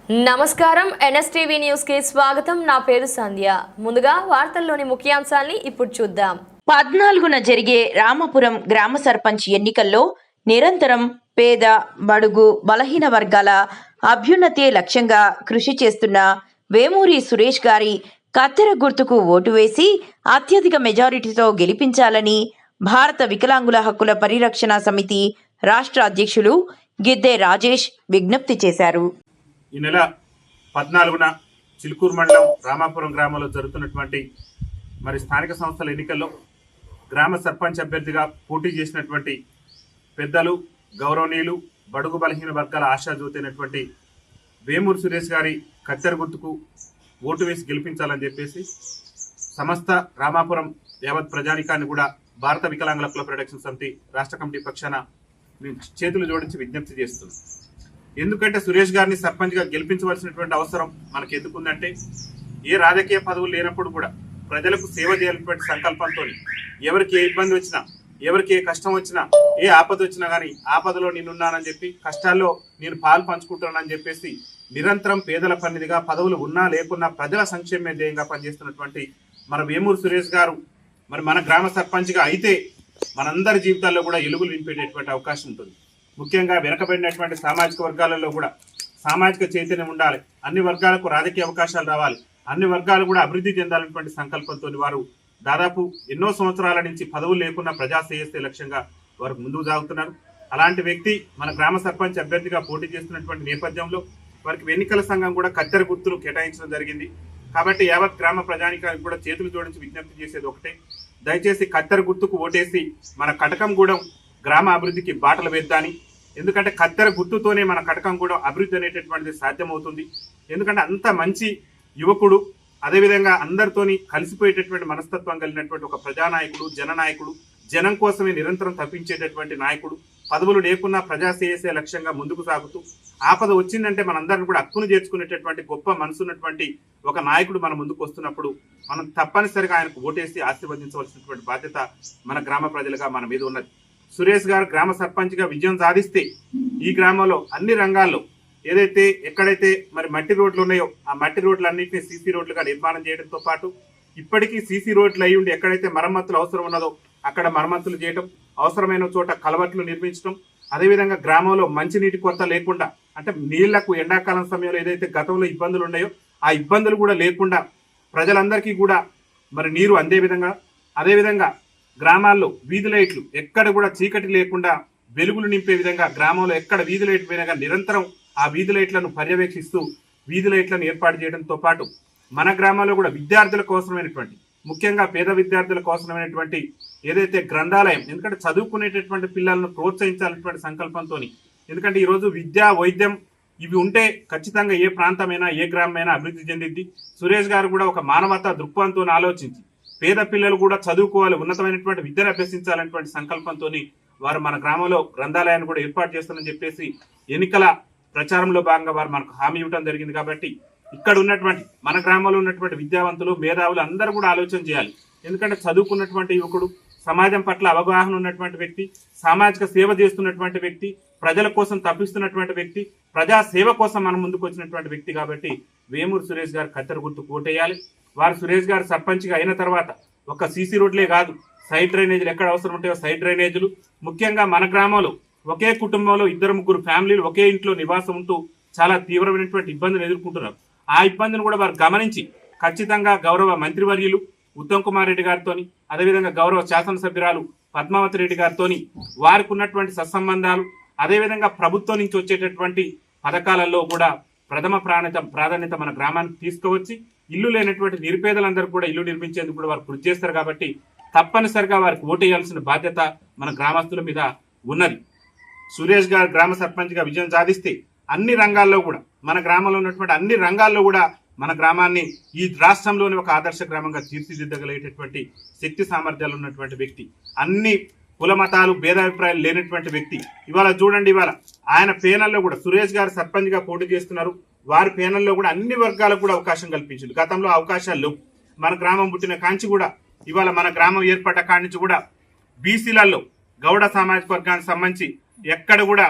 నమస్కారం NSTV news కి స్వాగతం. నా పేరు సంధ్య. ముందుగా వార్తల్లోని ముఖ్యాంశాల్ని ఇప్పుడు చూద్దాం. 14న జరిగే రామాపురం గ్రామ సర్పంచ్ ఎన్నికల్లో నిరంతరం పేద, బడుగు, బలహీన వర్గాల అభ్యున్నతే లక్ష్యంగా కృషి చేస్తున్న వేమూరి సురేష్ గారి కత్తెర గుర్తుకు ఓటు వేసి అత్యధిక మెజారిటీతో గెలిపించాలని భారత వికలాంగుల హక్కుల పరిరక్షణ సమితి రాష్ట్ర అధ్యక్షులు గిద్దె రాజేష్ విజ్ఞప్తి చేశారు. ఈ నెల 14న చిలుకూరు మండలం రామాపురం గ్రామంలో జరుగుతున్నటువంటి స్థానిక సంస్థల ఎన్నికల్లో గ్రామ సర్పంచ్ అభ్యర్థిగా పోటీ చేసినటువంటి పెద్దలు, గౌరవనీయులు, బడుగు బలహీన వర్గాల ఆశాజ్యోతి అయినటువంటి వేమూరి సురేష్ గారి కత్తెర గుర్తుకు ఓటు వేసి గెలిపించాలని చెప్పేసి సమస్త రామాపురం యావత్ ప్రజానికాన్ని కూడా భారత వికలాంగుల హక్కుల పరిరక్షణ సమితి రాష్ట్ర కమిటీ పక్షాన మేము చేతులు జోడించి విజ్ఞప్తి చేస్తున్నాం. ఎందుకంటే సురేష్ గారిని సర్పంచ్గా గెలిపించవలసినటువంటి అవసరం మనకు ఎందుకుందంటే, ఏ రాజకీయ పదవులు లేనప్పుడు కూడా ప్రజలకు సేవ చేయాలనేటువంటి సంకల్పంతో ఎవరికి ఏ ఇబ్బంది వచ్చినా, ఎవరికి ఏ కష్టం వచ్చినా, ఏ ఆపద వచ్చినా కానీ ఆపదలో నేనున్నానని చెప్పి, కష్టాల్లో నేను పాలు పంచుకుంటున్నానని చెప్పేసి నిరంతరం పేదల పనిదిగా పదవులు ఉన్నా లేకున్నా ప్రజల సంక్షేమ ధ్యేయంగా పనిచేస్తున్నటువంటి మన వేమూరి సురేష్ గారు మన గ్రామ సర్పంచ్గా అయితే మనందరి జీవితాల్లో కూడా ఎలుగులు నింపేటటువంటి అవకాశం ఉంటుంది. ముఖ్యంగా వెనకబడినటువంటి సామాజిక వర్గాలలో కూడా సామాజిక చైతన్యం ఉండాలి, అన్ని వర్గాలకు రాజకీయ అవకాశాలు రావాలి, అన్ని వర్గాలు కూడా అభివృద్ధి చెందాలనేటువంటి సంకల్పంతో వారు దాదాపు ఎన్నో సంవత్సరాల నుంచి పదవులు లేకుండా ప్రజా శ్రేయస్సే లక్ష్యంగా వారు ముందుకు సాగుతున్నారు. అలాంటి వ్యక్తి మన గ్రామ సర్పంచ్ అభ్యర్థిగా పోటీ చేస్తున్నటువంటి నేపథ్యంలో వారికి ఎన్నికల సంఘం కూడా కత్తెర గుర్తులు కేటాయించడం జరిగింది. కాబట్టి యావత్ గ్రామ ప్రజానికానికి కూడా చేతులు జోడించి విజ్ఞప్తి చేసేది ఒకటే, దయచేసి కత్తెర గుర్తుకు ఓటేసి మన కటకంగూడెం గ్రామ అభివృద్ధికి బాటలు వేద్దాని. ఎందుకంటే కత్తెర గుర్తుతోనే మన కటకంగూడెం అభివృద్ధి అనేటటువంటిది సాధ్యమవుతుంది. ఎందుకంటే అంత మంచి యువకుడు, అదేవిధంగా అందరితోని కలిసిపోయేటటువంటి మనస్తత్వం కలిగినటువంటి ఒక ప్రజానాయకుడు, జననాయకుడు, జనం కోసమే నిరంతరం తప్పించేటటువంటి నాయకుడు, పదవులు లేకున్నా ప్రజా శ్రేయస్సే లక్ష్యంగా ముందుకు సాగుతూ ఆపద వచ్చిందంటే మనందరిని కూడా హక్కును చేర్చుకునేటటువంటి గొప్ప మనసున్నటువంటి ఒక నాయకుడు మన ముందుకు వస్తున్నప్పుడు మనం తప్పనిసరిగా ఆయనకు ఓటేసి ఆశీర్వదించవలసినటువంటి బాధ్యత మన గ్రామ ప్రజలుగా మన మీద ఉన్నది. సురేష్ గారు గ్రామ సర్పంచ్గా విజయం సాధిస్తే ఈ గ్రామంలో అన్ని రంగాల్లో ఏదైతే ఎక్కడైతే మట్టి రోడ్లు ఉన్నాయో ఆ మట్టి రోడ్లన్నింటినీ సీసీ రోడ్లుగా నిర్మాణం చేయడంతో పాటు ఇప్పటికీ సీసీ రోడ్లు అయి ఉండి ఎక్కడైతే మరమ్మతులు అవసరం ఉన్నదో అక్కడ మరమ్మతులు చేయటం, అవసరమైన చోట కలవట్లు నిర్మించడం, అదేవిధంగా గ్రామంలో మంచినీటి కొరత లేకుండా, అంటే నీళ్లకు ఎండాకాలం సమయంలో ఏదైతే గతంలో ఇబ్బందులు ఉన్నాయో ఆ ఇబ్బందులు కూడా లేకుండా ప్రజలందరికీ కూడా నీరు అందే విధంగా, అదేవిధంగా గ్రామాల్లో వీధి లైట్లు ఎక్కడ కూడా చీకటి లేకుండా వెలుగులు నింపే విధంగా గ్రామంలో ఎక్కడ వీధి లైట్ పోయినా నిరంతరం ఆ వీధి లైట్లను పర్యవేక్షిస్తూ వీధి లైట్లను ఏర్పాటు చేయడంతో పాటు మన గ్రామాల్లో కూడా విద్యార్థులకు అవసరమైనటువంటి, ముఖ్యంగా పేద విద్యార్థులకు అవసరమైనటువంటి ఏదైతే గ్రంథాలయం, ఎందుకంటే చదువుకునేటటువంటి పిల్లలను ప్రోత్సహించాలనేటువంటి సంకల్పంతో, ఎందుకంటే ఈరోజు విద్య, వైద్యం ఇవి ఉంటే ఖచ్చితంగా ఏ ప్రాంతమైనా ఏ గ్రామమైనా అభివృద్ధి చెందింది. సురేష్ గారు కూడా ఒక మానవతా దృక్పథంతో ఆలోచించి పేద పిల్లలు కూడా చదువుకోవాలి, ఉన్నతమైనటువంటి విద్యను అభ్యసించాలనేటువంటి సంకల్పంతో వారు మన గ్రామంలో గ్రంథాలయాన్ని కూడా ఏర్పాటు చేస్తారని చెప్పేసి ఎన్నికల ప్రచారంలో భాగంగా వారు మనకు హామీ ఇవ్వడం జరిగింది. కాబట్టి ఇక్కడ ఉన్నటువంటి మన గ్రామంలో ఉన్నటువంటి విద్యావంతులు, మేధావులు అందరూ కూడా ఆలోచన చేయాలి. ఎందుకంటే చదువుకున్నటువంటి యువకుడు, సమాజం పట్ల అవగాహన ఉన్నటువంటి వ్యక్తి, సామాజిక సేవ చేస్తున్నటువంటి వ్యక్తి, ప్రజల కోసం తప్పిస్తున్నటువంటి వ్యక్తి, ప్రజా సేవ కోసం మనం ముందుకు వచ్చినటువంటి వ్యక్తి. కాబట్టి వేమూరి సురేష్ గారు కత్తెర గుర్తుకు ఓటేయాలి. వారు సురేష్ గారు సర్పంచ్గా అయిన తర్వాత ఒక సీసీ రోడ్లే కాదు, సైడ్ డ్రైనేజీలు ఎక్కడ అవసరం ఉంటాయో సైడ్ డ్రైనేజీలు, ముఖ్యంగా మన గ్రామంలో ఒకే కుటుంబంలో 2-3 ఫ్యామిలీలు ఒకే ఇంట్లో నివాసం ఉంటూ చాలా తీవ్రమైనటువంటి ఇబ్బందులు ఎదుర్కొంటున్నారు. ఆ ఇబ్బందిని కూడా వారు గమనించి ఖచ్చితంగా గౌరవ మంత్రివర్యులు ఉత్తమ్ కుమార్ రెడ్డి గారితో, అదేవిధంగా గౌరవ శాసనసభ్యురాలు పద్మావతి రెడ్డి గారితో వారికి ఉన్నటువంటి సత్సంబంధాలు, అదేవిధంగా ప్రభుత్వం నుంచి వచ్చేటటువంటి పథకాలలో కూడా ప్రథమ ప్రాధాన్యత మన గ్రామానికి తీసుకువచ్చి ఇల్లు లేనటువంటి నిరుపేదలందరూ కూడా ఇల్లు నిర్మించేందుకు కూడా వారు కృషి చేస్తారు. కాబట్టి తప్పనిసరిగా వారికి ఓటేయాల్సిన బాధ్యత మన గ్రామస్తుల మీద ఉన్నది. సురేష్ గారు గ్రామ సర్పంచ్గా విజయం సాధిస్తే అన్ని రంగాల్లో కూడా మన గ్రామంలో ఉన్నటువంటి అన్ని రంగాల్లో కూడా మన గ్రామాన్ని ఈ రాష్ట్రంలోని ఒక ఆదర్శ గ్రామంగా తీర్చిదిద్దగలిగేటటువంటి శక్తి సామర్థ్యాలు ఉన్నటువంటి వ్యక్తి, అన్ని కుల మతాలు భేదాభిప్రాయాలు లేనటువంటి వ్యక్తి. ఇవాళ చూడండి, ఇవాళ ఆయన పేనల్లో కూడా సురేష్ గారు సర్పంచ్గా పోటీ చేస్తున్నారు. వారి పేనల్లో కూడా అన్ని వర్గాలకు కూడా అవకాశం కల్పించింది. గతంలో అవకాశాలు లేవు. మన గ్రామం పుట్టిన కాంచి కూడా ఇవాళ మన గ్రామం ఏర్పడ్డ కాంచి కూడా బీసీలలో గౌడ సామాజిక వర్గానికి సంబంధించి ఎక్కడ కూడా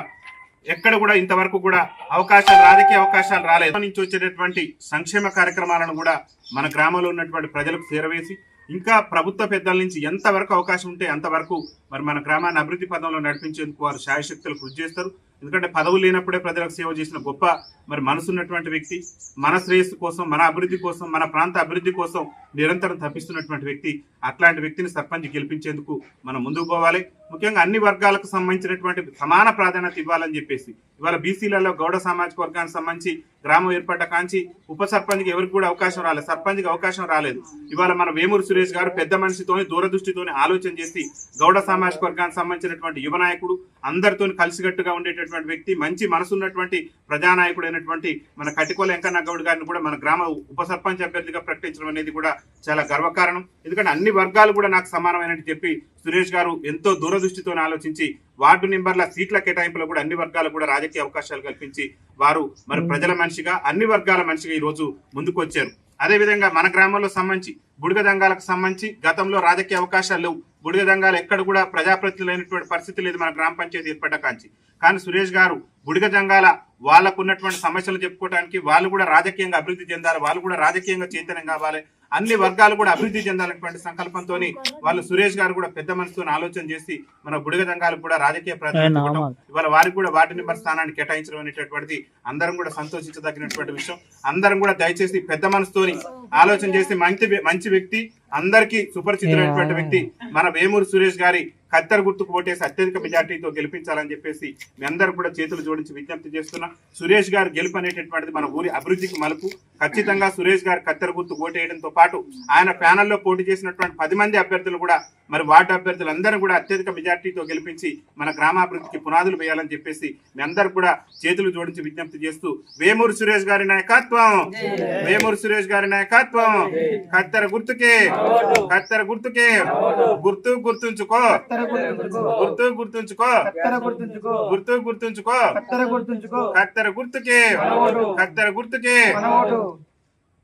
ఎక్కడ కూడా ఇంతవరకు కూడా అవకాశాలు రాజకీయ అవకాశాలు రాలేదు నుంచి వచ్చేటటువంటి సంక్షేమ కార్యక్రమాలను కూడా మన గ్రామంలో ఉన్నటువంటి ప్రజలకు చేరవేసి ఇంకా ప్రభుత్వ పెద్దల నుంచి ఎంతవరకు అవకాశం ఉంటే అంతవరకు మరి మన గ్రామాన్ని అభివృద్ధి పదంలో నడిపించేందుకు వారు శాయశక్తులు కృషి చేస్తారు. ఎందుకంటే పదవులు లేనప్పుడే ప్రజలకు సేవ చేసిన గొప్ప మరి మనసున్నటువంటి వ్యక్తి, మన శ్రేయస్సు కోసం, మన అభివృద్ధి కోసం, మన ప్రాంత అభివృద్ధి కోసం నిరంతరం తప్పిస్తున్నటువంటి వ్యక్తి. అట్లాంటి వ్యక్తిని సర్పంచ్ గెలిపించేందుకు మనం ముందుకు పోవాలి. ముఖ్యంగా అన్ని వర్గాలకు సంబంధించినటువంటి సమాన ప్రాధాన్యత ఇవ్వాలని చెప్పేసి ఇవాళ బీసీలలో గౌడ సామాజిక వర్గానికి సంబంధించి గ్రామం ఏర్పడ్డ కాంచి ఉప సర్పంచ్కి ఎవరికి కూడా అవకాశం రాలేదు, సర్పంచ్కి అవకాశం రాలేదు. ఇవాళ మన వేమూరు సురేష్ గారు పెద్ద మనిషితోని దూరదృష్టితోని ఆలోచన చేసి గౌడ సామాజిక వర్గానికి సంబంధించినటువంటి యువ నాయకుడు, అందరితో కలిసికట్టుగా ఉండేటటువంటి వ్యక్తి, మంచి మనసున్నటువంటి ప్రజానాయకుడైనటువంటి మన కటికోల వెంకన్న గౌడ్ గారిని కూడా మన గ్రామ ఉప సర్పంచ్ అభ్యర్థిగా ప్రకటించడం అనేది కూడా చాలా గర్వకారణం. ఎందుకంటే అన్ని వర్గాలు కూడా నాకు సమానమైనట్టు చెప్పి సురేష్ గారు ఎంతో దూరదృష్టితో ఆలోచించి వార్డు నెంబర్ల సీట్ల కేటాయింపులో కూడా అన్ని వర్గాలకు కూడా రాజకీయ అవకాశాలు కల్పించి వారు మరి ప్రజల మనిషిగా, అన్ని వర్గాల మనిషిగా ఈ రోజు ముందుకు వచ్చారు. అదేవిధంగా మన గ్రామంలో సంబంధించి బుడిగ దంగాలకు సంబంధించి గతంలో రాజకీయ అవకాశాలు లేవు. బుడిగ దంగాలు ఎక్కడ కూడా ప్రజాప్రతినిధులైనటువంటి పరిస్థితి లేదు మన గ్రామ పంచాయతీ ఏర్పడ్డ కాంచి. కానీ సురేష్ గారు బుడిగ దంగాల వాళ్ళకు ఉన్నటువంటి సమస్యలు చెప్పుకోవడానికి, వాళ్ళు కూడా రాజకీయంగా అభివృద్ధి చెందాలి, వాళ్ళు కూడా రాజకీయంగా చైతన్యం కావాలి, అన్ని వర్గాలు కూడా అభివృద్ధి చెందాలనేటువంటి సంకల్పంతో వాళ్ళు సురేష్ గారు కూడా పెద్ద మనసుతో ఆలోచన చేసి మన బుడిగ దంగాలకు కూడా రాజకీయ ప్రాతినిధ్యం ఇవాళ వారికి కూడా వార్డు నెంబర్ స్థానాన్ని కేటాయించడం అనేటటువంటిది అందరం కూడా సంతోషించదగినటువంటి విషయం. అందరం కూడా దయచేసి పెద్ద మనసుతోని ఆలోచన చేసి మంచి వ్యక్తి, అందరికీ సుపరిచితులైనటువంటి వ్యక్తి మన వేమూరు సురేష్ గారి కత్తెర గుర్తుకు ఓటేసి అత్యధిక మెజార్టీతో గెలిపించాలని చెప్పేసి మీ అందరూ కూడా చేతులు జోడించి విజ్ఞప్తి చేస్తున్నా. సురేష్ గారు గెలుపు అనేటటువంటిది మన ఊరి అభివృద్ధికి మలుపు. ఖచ్చితంగా సురేష్ గారు కత్తెర గుర్తుకు ఓటేయడంతో పాటు ఆయన ప్యానెల్లో పోటీ చేసినటువంటి 10 మంది అభ్యర్థులు కూడా మరి వార్డు అభ్యర్థులందరూ కూడా అత్యధిక మెజార్టీతో గెలిపించి మన గ్రామాభివృద్ధికి పునాదులు వేయాలని చెప్పేసి మీ అందరూ కూడా చేతులు జోడించి విజ్ఞప్తి చేస్తూ వేమూరు సురేష్ గారి నాయకత్వం, వేమూరు సురేష్ గారి నాయకత్వం, కత్తెర గుర్తుకే, కత్తెర గుర్తుకే, గుర్తు గుర్తుంచుకో, గుర్తు గుర్తుంచుకో, గుర్తు గుర్తుంచుకో, కత్తెర గుర్తుకే, కత్తెర గుర్తుకే.